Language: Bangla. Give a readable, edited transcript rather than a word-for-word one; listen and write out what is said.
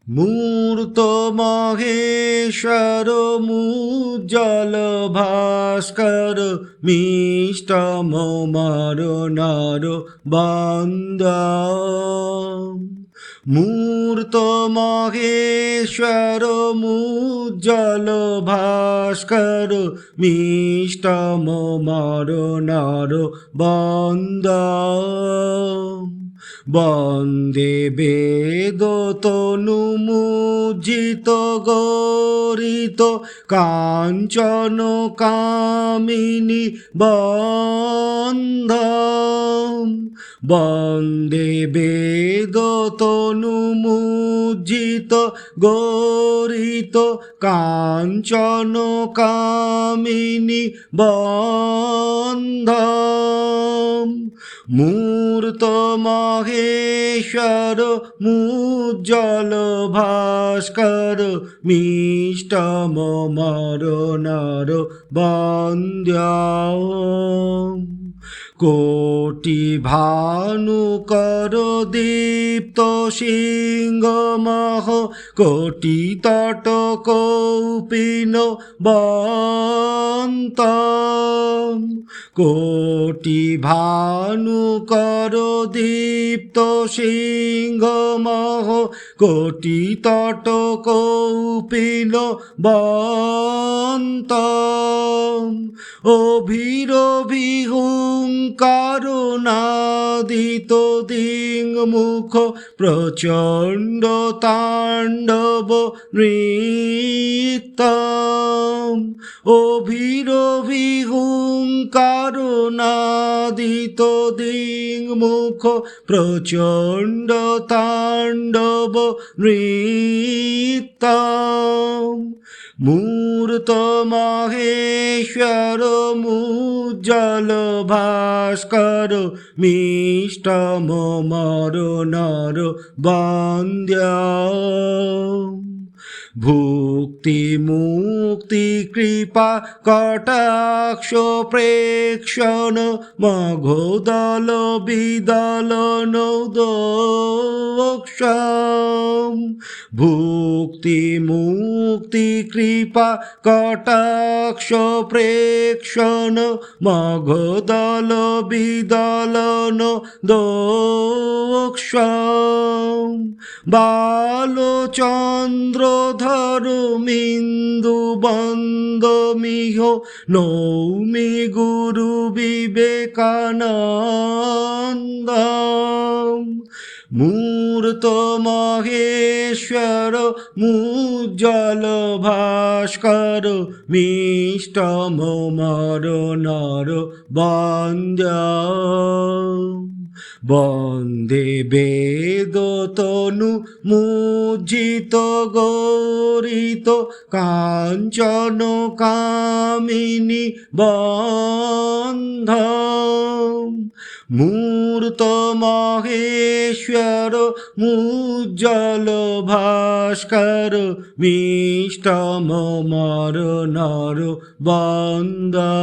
মূর্ত মহেশ্বর মুজ্জ্বল ভাস্কর মিষ্টম মর নর বন্দা। মূর্ত মহেশ্বর মুজ্জ্বল ভাস্কর মিষ্টম মর নর বন্দা। বন্দে বেদ তনু মুজ্জিত গরিত কাঞ্চন কামিনী বন্ধা। বন্দে বেদ তনু মুজ্জিত গরিত কাঞ্চন কামিনী বন্ধা। মূর্ত মহেশ্বর মুজ্জ্বল ভাস্কর মিষ্টম মর নর বন্দ্যা। কোটি ভানুকর দীপ্ত সিংহমহ কোটি তট কৌপিন বন্ত। কোটি ভানুকর দীপ্ত সিংহমহ কোটি তট কৌপিন বন্ত। অভিরভি হুঙ্কার নাদিত দিংমুখ প্রচণ্ড তাণ্ডব নৃত্যম। অভিরভি হুঙ্কার নাদিত দিংমুখ প্রচণ্ড তাণ্ডব নৃত্যম। মূর্ত মহেশ্বর মুজ্জ্বল ভাস্কর মিষ্টম মর নর বন্দ্যা। ভুক্তি মুক্তি কৃপা কটাক্ষ প্রেক্ষণ মঘোদল বিদল নৌদোক্ষম। ভুক্তি মুক্তি কৃপা কটাক্ষ প্রেক্ষণ মঘোদল বিদল নৌদোক্ষম। বালচন্দ্রধর মিন্দু বন্দমিহ নৌমি গুরু বিবেকানন্দ। মূর্ত মহেশ্বর মুজ্জ্বল ভাস্কর মিষ্টম মর নর বন্দ্যা। বন্দে বেদ তনু মুজ্জিত গরিত কাঞ্চন কামিনী বন্ধা। মূর্ত মহেশ্বর মুজ্জ্বল ভাস্কর মিষ্টম মর নর বন্দা।